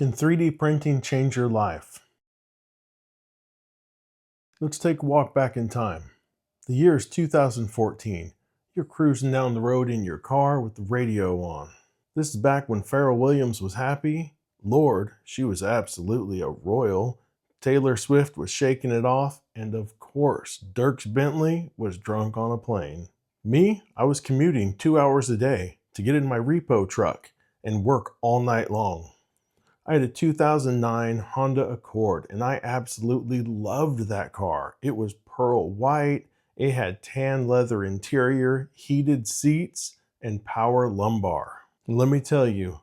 Can 3D printing change your life? Let's take a walk back in time. The year is 2014. You're cruising down the road in your car with the radio on. This is back when Pharrell Williams was happy. Lord, she was absolutely a royal. Taylor Swift was shaking it off. And of course, Dierks Bentley was drunk on a plane. Me, I was commuting 2 hours a day to get in my repo truck and work all night long. I had a 2009 Honda Accord, and I absolutely loved that car. It was pearl white, it had tan leather interior, heated seats, and power lumbar. And let me tell you,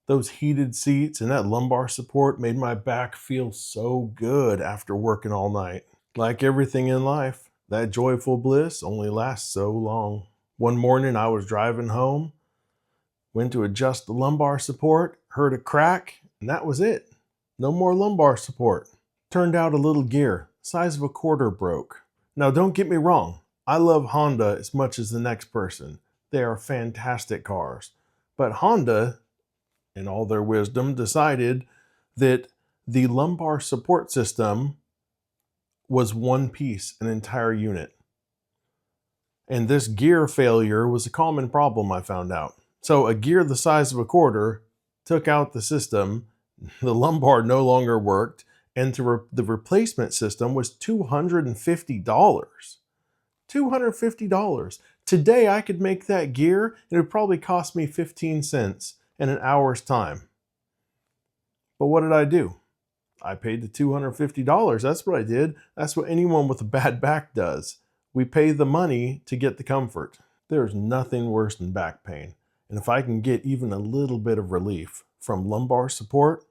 those heated seats and that lumbar support made my back feel so good after working all night. Like everything in life, that joyful bliss only lasts so long. One morning I was driving home, went to adjust the lumbar support, heard a crack, and that was it. No more lumbar support. Turned out a little gear, size of a quarter, broke. Now don't get me wrong, I love Honda as much as the next person. They are fantastic cars. But Honda, in all their wisdom, decided that the lumbar support system was one piece, an entire unit. And this gear failure was a common problem, I found out. So a gear the size of a quarter took out the system, the lumbar no longer worked, and the replacement system was $250. $250. Today I could make that gear, and it would probably cost me 15 cents in an hour's time. But what did I do? I paid the $250. That's what I did. That's what anyone with a bad back does. We pay the money to get the comfort. There's nothing worse than back pain. And if I can get even a little bit of relief from lumbar support,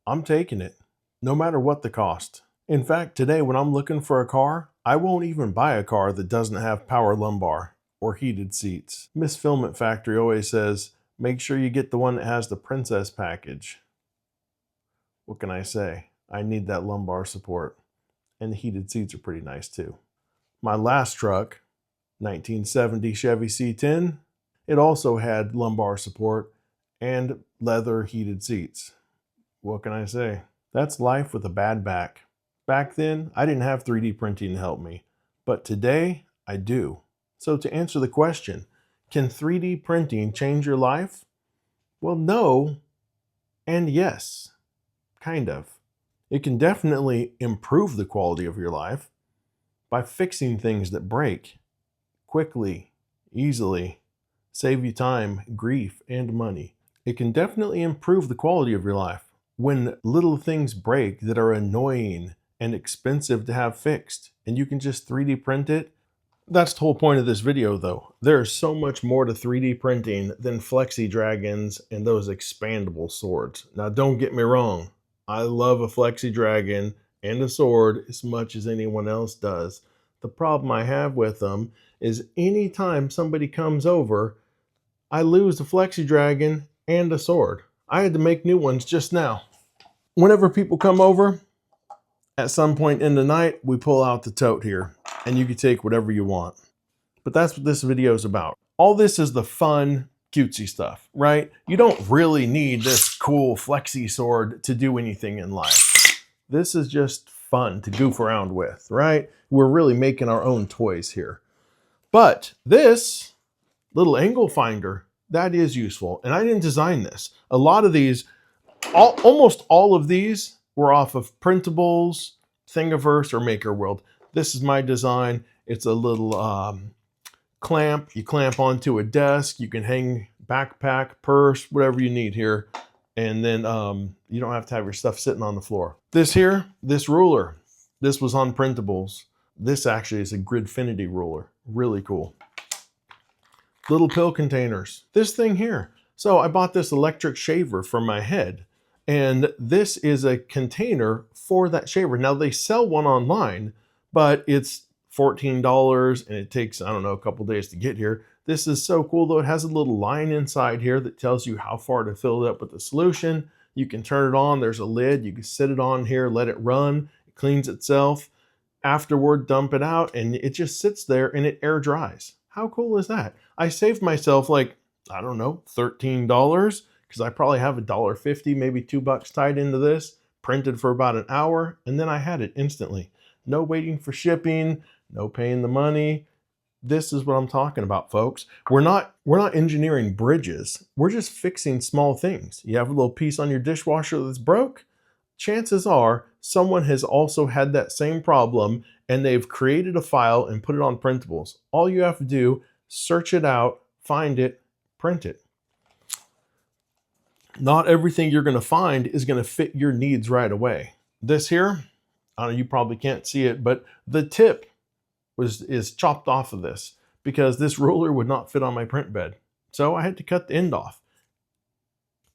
I'm taking it, no matter what the cost. In fact, today when I'm looking for a car, I won't even buy a car that doesn't have power lumbar or heated seats. Miss Filament Factory always says, make sure you get the one that has the princess package. What can I say? I need that lumbar support. And the heated seats are pretty nice too. My last truck, 1970 Chevy C10, it also had lumbar support and leather heated seats. What can I say? That's life with a bad back. Back then, I didn't have 3D printing to help me, but today I do. So to answer the question, can 3D printing change your life? Well, no and yes, kind of. It can definitely improve the quality of your life by fixing things that break quickly, easily, save you time, grief, and money. It can definitely improve the quality of your life when little things break that are annoying and expensive to have fixed, and you can just 3D print it. That's the whole point of this video though. There's so much more to 3D printing than flexi dragons and those expandable swords. Now don't get me wrong, I love a flexi dragon and a sword as much as anyone else does. The problem I have with them is anytime somebody comes over, I lose the flexi dragon and a sword. I had to make new ones just now. Whenever people come over, at some point in the night, we pull out the tote here, and you can take whatever you want. But that's what this video is about. All this is the fun, cutesy stuff, right? You don't really need this cool flexi sword to do anything in life. This is just fun to goof around with, right? We're really making our own toys here. But this little angle finder, that is useful. And I didn't design this. A lot of these, almost all of these were off of Printables, Thingiverse, or Maker World. This is my design. It's a little clamp. You clamp onto a desk. You can hang backpack, purse, whatever you need here. And then you don't have to have your stuff sitting on the floor. This here, this ruler, this was on Printables. This actually is a Gridfinity ruler. Really cool. Little pill containers. This thing here. So I bought this electric shaver for my head. And this is a container for that shaver. Now they sell one online, but it's $14 and it takes, I don't know, a couple days to get here. This is so cool though. It has a little line inside here that tells you how far to fill it up with the solution. You can turn it on. There's a lid. You can sit it on here, let it run. It cleans itself. Afterward, dump it out and it just sits there and it air dries. How cool is that? I saved myself like, I don't know, $13 because I probably have $1.50, maybe $2 tied into this, printed for about an hour, and then I had it instantly. No waiting for shipping, no paying the money. This is what I'm talking about, folks. We're not engineering bridges. We're just fixing small things. You have a little piece on your dishwasher that's broke. Chances are someone has also had that same problem and they've created a file and put it on printables. All you have to do, search it out, find it, print it. Not everything you're going to find is going to fit your needs right away. This here, I don't know, you probably can't see it, but the tip is chopped off of this because this ruler would not fit on my print bed. So I had to cut the end off.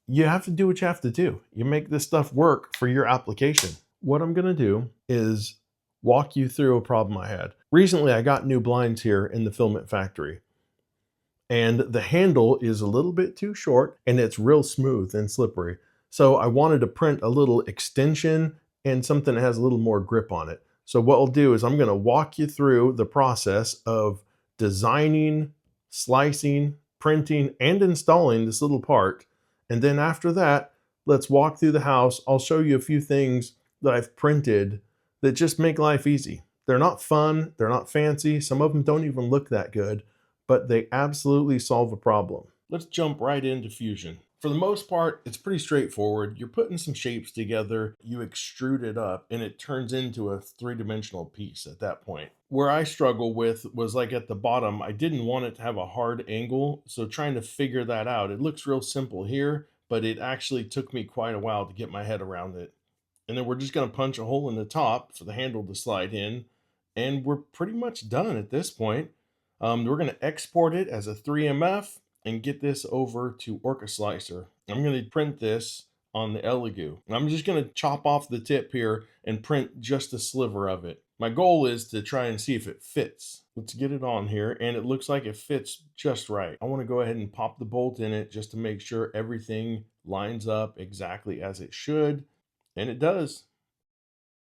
You have to do what you have to do. You make this stuff work for your application. What I'm gonna do is walk you through a problem I had. Recently, I got new blinds here in the filament factory. And the handle is a little bit too short and it's real smooth and slippery. So I wanted to print a little extension and something that has a little more grip on it. So what I'll do is I'm gonna walk you through the process of designing, slicing, printing, and installing this little part. And then after that, let's walk through the house. I'll show you a few things that I've printed that just make life easy. They're not fun, they're not fancy. Some of them don't even look that good, but they absolutely solve a problem. Let's jump right into Fusion. For the most part, it's pretty straightforward. You're putting some shapes together, you extrude it up, and it turns into a three-dimensional piece at that point. Where I struggle with was like at the bottom, I didn't want it to have a hard angle, so trying to figure that out. It looks real simple here, but it actually took me quite a while to get my head around it. And then we're just gonna punch a hole in the top for the handle to slide in, and we're pretty much done at this point. We're going to export it as a 3MF and get this over to Orca Slicer. I'm going to print this on the Elegoo. I'm just going to chop off the tip here and print just a sliver of it. My goal is to try and see if it fits. Let's get it on here, and it looks like it fits just right. I want to go ahead and pop the bolt in it just to make sure everything lines up exactly as it should, and it does.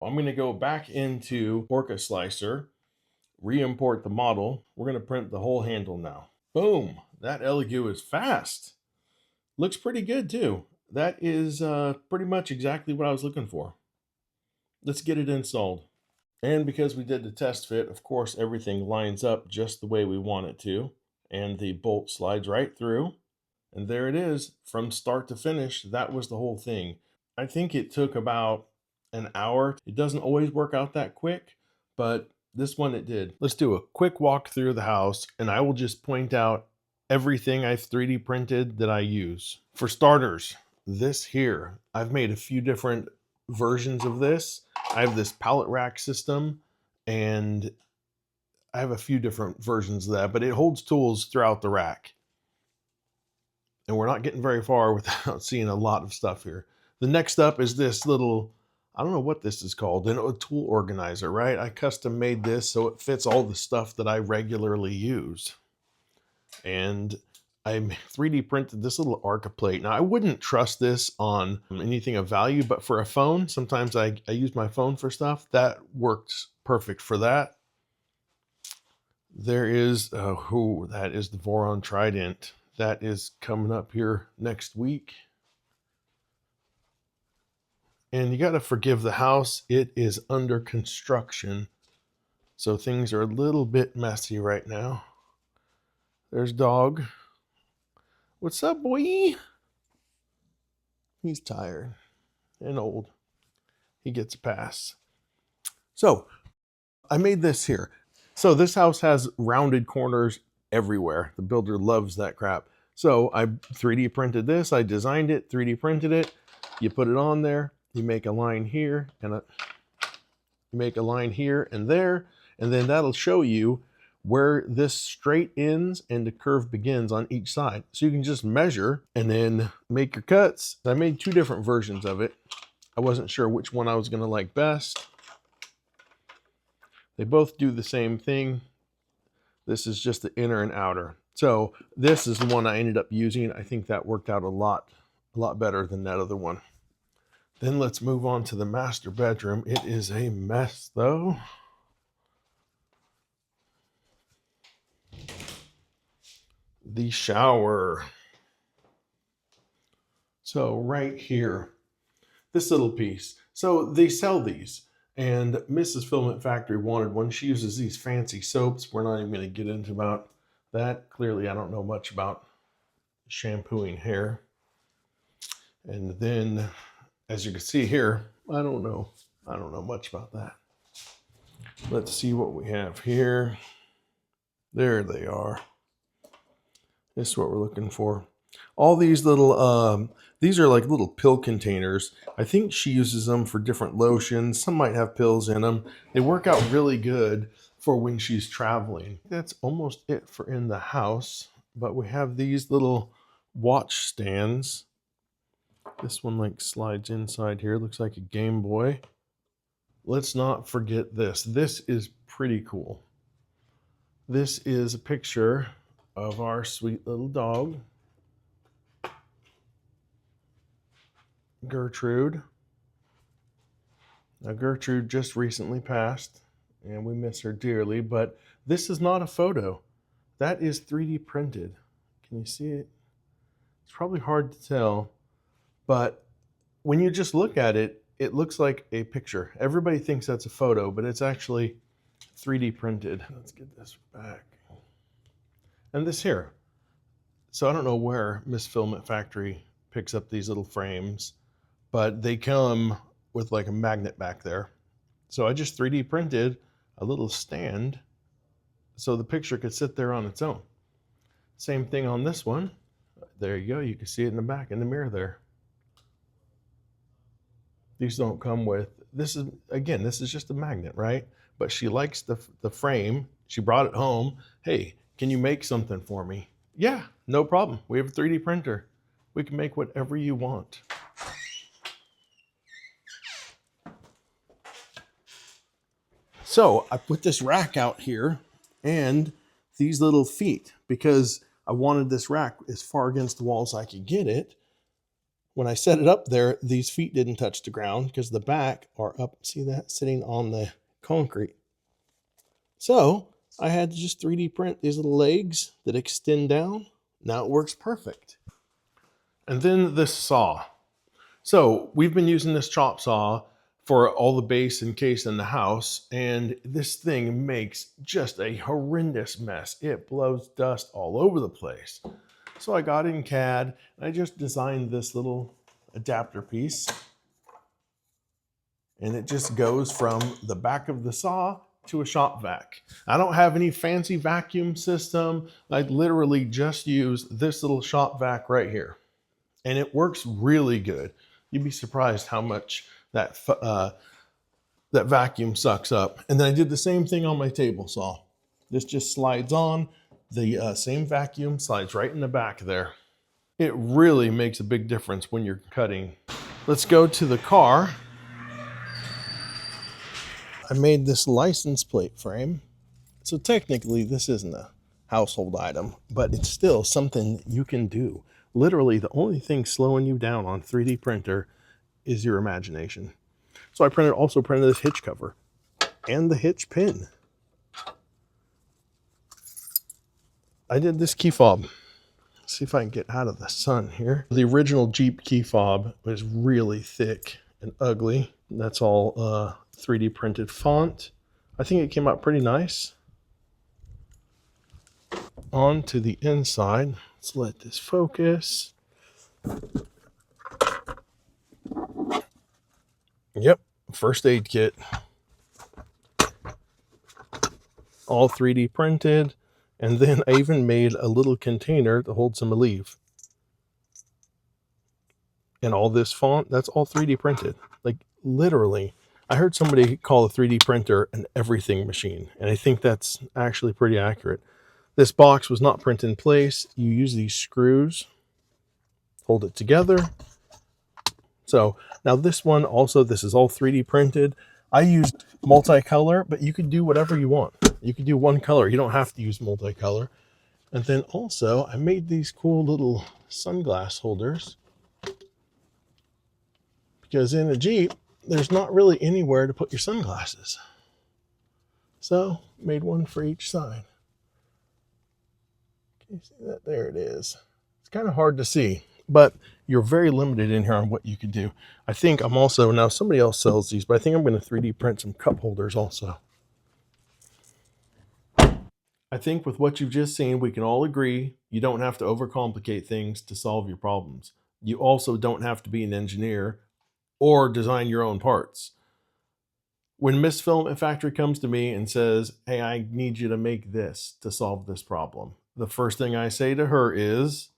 I'm going to go back into Orca Slicer, re-import the model. We're going to print the whole handle now. Boom! That Elegoo is fast. Looks pretty good too. That is pretty much exactly what I was looking for. Let's get it installed. And because we did the test fit, of course, everything lines up just the way we want it to. And the bolt slides right through. And there it is. From start to finish, that was the whole thing. I think it took about an hour. It doesn't always work out that quick, but this one it did. Let's do a quick walk through the house and I will just point out everything I've 3D printed that I use. For starters, this here, I've made a few different versions of this. I have this pallet rack system and I have a few different versions of that, but it holds tools throughout the rack. And we're not getting very far without seeing a lot of stuff here. The next up is this little, I don't know what this is called, a tool organizer, right? I custom made this so it fits all the stuff that I regularly use. And I 3D printed this little Arca plate. Now I wouldn't trust this on anything of value, but for a phone, sometimes I use my phone for stuff. That works perfect for that. There is, that is the Voron Trident. That is coming up here next week. And you got to forgive the house. It is under construction. So things are a little bit messy right now. There's Dog. What's up, boy? He's tired and old. He gets a pass. So I made this here. So this house has rounded corners everywhere. The builder loves that crap. So I 3D printed this. I designed it, 3D printed it. You put it on there. You make a line here and you make a line here and there, and then that'll show you where this straight ends and the curve begins on each side. So you can just measure and then make your cuts. I made two different versions of it. I wasn't sure which one I was going to like best. They both do the same thing. This is just the inner and outer. So this is the one I ended up using. I think that worked out a lot better than that other one. Then let's move on to the master bedroom. It is a mess though. The shower. So right here, this little piece. So they sell these. And Mrs. Filament Factory wanted one. She uses these fancy soaps. We're not even going to get into about that. Clearly, I don't know much about shampooing hair. And then, as you can see here, I don't know much about that. Let's see what we have here. There they are. This is what we're looking for. All these little, these are like little pill containers. I think she uses them for different lotions. Some might have pills in them. They work out really good for when she's traveling. That's almost it for in the house. But we have these little watch stands. This one like slides inside here. Looks like a Game Boy. Let's not forget this. This is pretty cool. This is a picture of our sweet little dog, Gertrude. Now, Gertrude just recently passed, and we miss her dearly, but this is not a photo. That is 3D printed. Can you see it? It's probably hard to tell, but when you just look at it, it looks like a picture. Everybody thinks that's a photo, but it's actually 3D printed. Let's get this back. And this here. So I don't know where Miss Filament Factory picks up these little frames, but they come with like a magnet back there. So I just 3D printed a little stand so the picture could sit there on its own. Same thing on this one. There you go. You can see it in the back in the mirror there. These don't come with, this is just a magnet, right? But she likes the frame. She brought it home. Hey, can you make something for me? Yeah, no problem. We have a 3D printer. We can make whatever you want. So I put this rack out here and these little feet because I wanted this rack as far against the wall as I could get it. When I set it up there, these feet didn't touch the ground because the back are up. See that? Sitting on the concrete. So I had to just 3D print these little legs that extend down. Now it works perfect. And then this saw. So we've been using this chop saw for all the base and case in the house, and this thing makes just a horrendous mess. It blows dust all over the place. So I got in CAD, and I just designed this little adapter piece, and it just goes from the back of the saw to a shop vac. I don't have any fancy vacuum system. I literally just use this little shop vac right here, and it works really good. You'd be surprised how much that vacuum sucks up. And then I did the same thing on my table saw. This just slides on. The same vacuum slides right in the back there. It really makes a big difference when you're cutting. Let's go to the car. I made this license plate frame. So technically this isn't a household item, but it's still something you can do. Literally the only thing slowing you down on 3D printer is your imagination. So I also printed this hitch cover and the hitch pin. I did this key fob. Let's see if I can get out of the sun here. The original Jeep key fob was really thick and ugly. That's all 3D printed font. I think it came out pretty nice. On to the inside. Let's let this focus. Yep, first aid kit. All 3D printed. And then I even made a little container to hold some Aleve. And all this font, that's all 3D printed. Like literally. I heard somebody call a 3D printer an everything machine. And I think that's actually pretty accurate. This box was not printed in place. You use these screws, hold it together. So now this one also, this is all 3D printed. I used multicolor, but you could do whatever you want. You could do one color. You don't have to use multicolor. And then also I made these cool little sunglass holders because in a Jeep, there's not really anywhere to put your sunglasses. So made one for each side. Can you see that? There it is. It's kind of hard to see. But you're very limited in here on what you can do. I think I'm also, now somebody else sells these, but I think I'm going to 3D print some cup holders also. I think with what you've just seen, we can all agree you don't have to overcomplicate things to solve your problems. You also don't have to be an engineer or design your own parts. When Miss Filament Factory comes to me and says, hey, I need you to make this to solve this problem, the first thing I say to her is,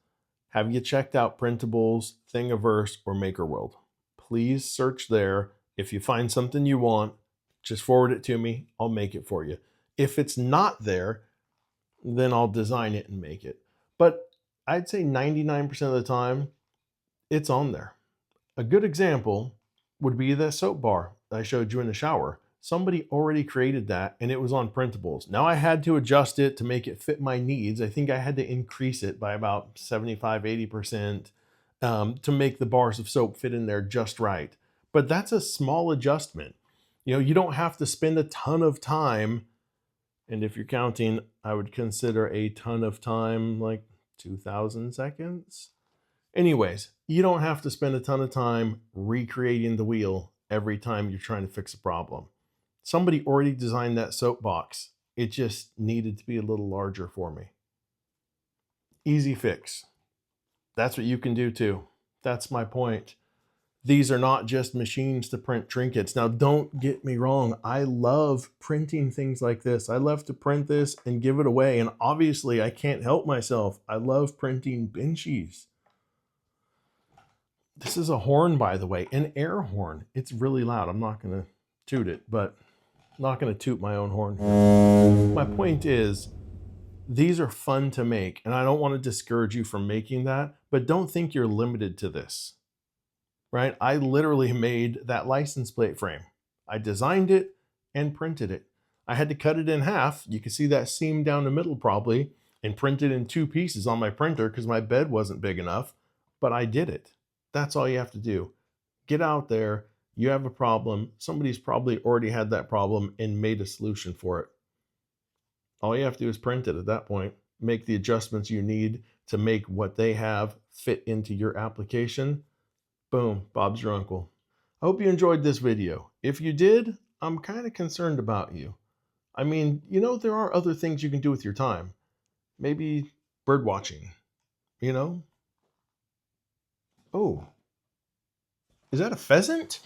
have you checked out Printables, Thingiverse, or MakerWorld? Please search there. If you find something you want, just forward it to me. I'll make it for you. If it's not there, then I'll design it and make it. But I'd say 99% of the time, it's on there. A good example would be the soap bar that I showed you in the shower. Somebody already created that and it was on printables. Now I had to adjust it to make it fit my needs. I think I had to increase it by about 75, 80% to make the bars of soap fit in there just right. But that's a small adjustment. You know, you don't have to spend a ton of time. And if you're counting, I would consider a ton of time like 2,000 seconds. Anyways, you don't have to spend a ton of time recreating the wheel every time you're trying to fix a problem. Somebody already designed that soapbox. It just needed to be a little larger for me. Easy fix. That's what you can do too. That's my point. These are not just machines to print trinkets. Now, don't get me wrong. I love printing things like this. I love to print this and give it away. And obviously, I can't help myself. I love printing Benchies. This is a horn, by the way, an air horn. It's really loud. I'm not going to toot it, but I'm not going to toot my own horn here. My point is, these are fun to make, and I don't want to discourage you from making that, but don't think you're limited to this, right? I literally made that license plate frame. I designed it and printed it. I had to cut it in half. You can see that seam down the middle probably, and print it in 2 pieces on my printer because my bed wasn't big enough, but I did it. That's all you have to do. Get out there. You have a problem. Somebody's probably already had that problem and made a solution for it. All you have to do is print it at that point. Make the adjustments you need to make what they have fit into your application. Boom, Bob's your uncle. I hope you enjoyed this video. If you did, I'm kind of concerned about you. I mean, you know, there are other things you can do with your time. Maybe bird watching, you know? Oh, is that a pheasant?